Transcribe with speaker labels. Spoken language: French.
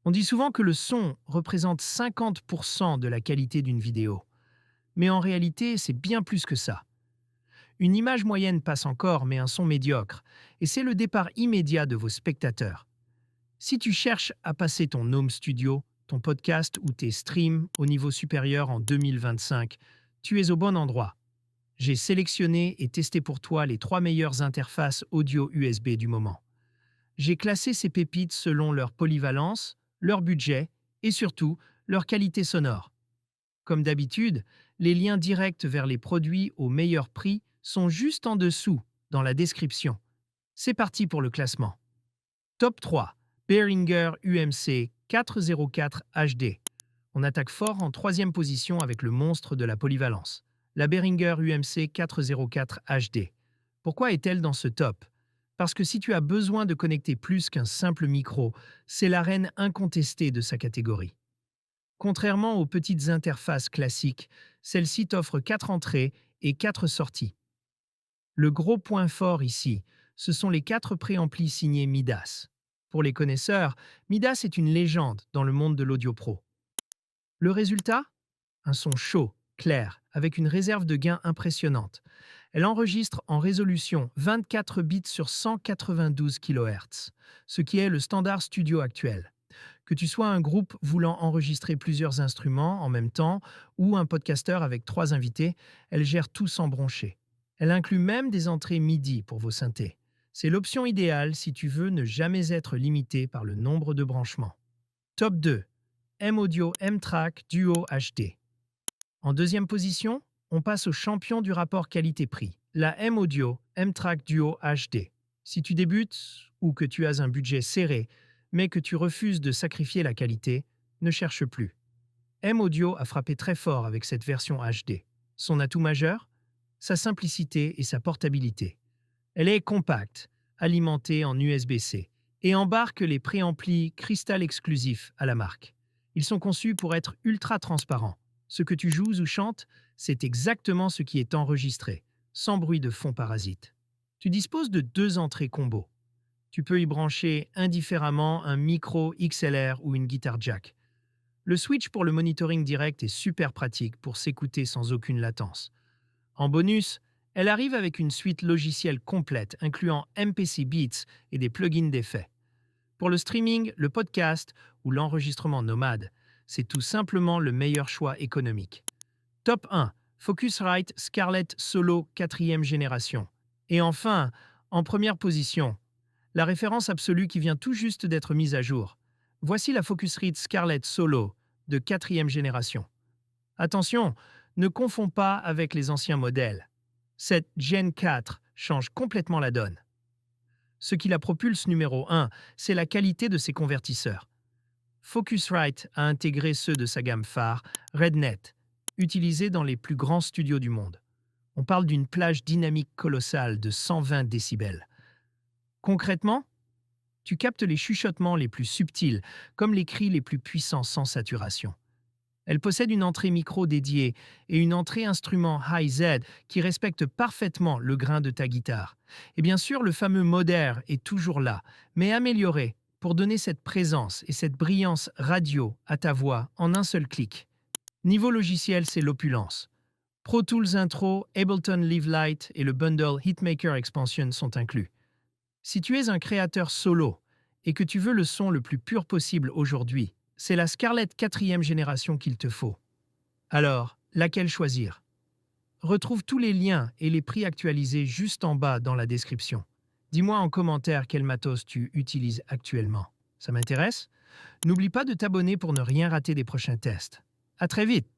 Speaker 1: On dit souvent que le son représente 50% de la qualité d'une vidéo. Mais en réalité, c'est bien plus que ça. Une image moyenne passe encore, mais un son médiocre. Et c'est le départ immédiat de vos spectateurs. Si tu cherches à passer ton home studio, ton podcast ou tes streams au niveau supérieur en 2025, tu es au bon endroit. J'ai sélectionné et testé pour toi les 3 meilleures interfaces audio USB du moment. J'ai classé ces pépites selon leur polyvalence, leur budget et surtout leur qualité sonore. Comme d'habitude, les liens directs vers les produits au meilleur prix sont juste en dessous, dans la description. C'est parti pour le classement. Top 3. Behringer UMC 404 HD. On attaque fort en troisième position avec le monstre de la polyvalence, la Behringer UMC 404 HD. Pourquoi est-elle dans ce top? Parce que si tu as besoin de connecter plus qu'un simple micro, c'est la reine incontestée de sa catégorie. Contrairement aux petites interfaces classiques, celle-ci t'offre 4 entrées et 4 sorties. Le gros point fort ici, ce sont les 4 préamplis signés Midas. Pour les connaisseurs, Midas est une légende dans le monde de l'audio pro. Le résultat? Un son chaud, clair, avec une réserve de gain impressionnante. Elle enregistre en résolution 24 bits sur 192 kHz, ce qui est le standard studio actuel. Que tu sois un groupe voulant enregistrer plusieurs instruments en même temps ou un podcasteur avec 3 invités, elle gère tout sans broncher. Elle inclut même des entrées MIDI pour vos synthés. C'est l'option idéale si tu veux ne jamais être limité par le nombre de branchements. Top 2. M-Audio M-Track Duo HD. En deuxième position, on passe au champion du rapport qualité-prix, la M-Audio M-Track Duo HD. Si tu débutes ou que tu as un budget serré, mais que tu refuses de sacrifier la qualité, ne cherche plus. M-Audio a frappé très fort avec cette version HD. Son atout majeur? Sa simplicité et sa portabilité. Elle est compacte, alimentée en USB-C, et embarque les préamplis Crystal exclusifs à la marque. Ils sont conçus pour être ultra transparents. Ce que tu joues ou chantes, c'est exactement ce qui est enregistré, sans bruit de fond parasite. Tu disposes de 2 entrées combo. Tu peux y brancher indifféremment un micro XLR ou une guitare jack. Le switch pour le monitoring direct est super pratique pour s'écouter sans aucune latence. En bonus, elle arrive avec une suite logicielle complète incluant MPC Beats et des plugins d'effets. Pour le streaming, le podcast ou l'enregistrement nomade, c'est tout simplement le meilleur choix économique. Top 1. Focusrite Scarlett Solo 4e génération. Et enfin, en première position, la référence absolue qui vient tout juste d'être mise à jour. Voici la Focusrite Scarlett Solo de 4e génération. Attention, ne confonds pas avec les anciens modèles. Cette Gen 4 change complètement la donne. Ce qui la propulse numéro 1, c'est la qualité de ses convertisseurs. Focusrite a intégré ceux de sa gamme phare, RedNet, utilisés dans les plus grands studios du monde. On parle d'une plage dynamique colossale de 120 décibels. Concrètement, tu captes les chuchotements les plus subtils, comme les cris les plus puissants sans saturation. Elle possède une entrée micro dédiée et une entrée instrument Hi-Z qui respecte parfaitement le grain de ta guitare. Et bien sûr, le fameux modère est toujours là, mais amélioré pour donner cette présence et cette brillance radio à ta voix en un seul clic. Niveau logiciel, c'est l'opulence. Pro Tools Intro, Ableton Live Lite et le bundle Hitmaker Expansion sont inclus. Si tu es un créateur solo et que tu veux le son le plus pur possible aujourd'hui, c'est la Scarlett 4e génération qu'il te faut. Alors, laquelle choisir? Retrouve tous les liens et les prix actualisés juste en bas dans la description. Dis-moi en commentaire quel matos tu utilises actuellement. Ça m'intéresse? N'oublie pas de t'abonner pour ne rien rater des prochains tests. À très vite!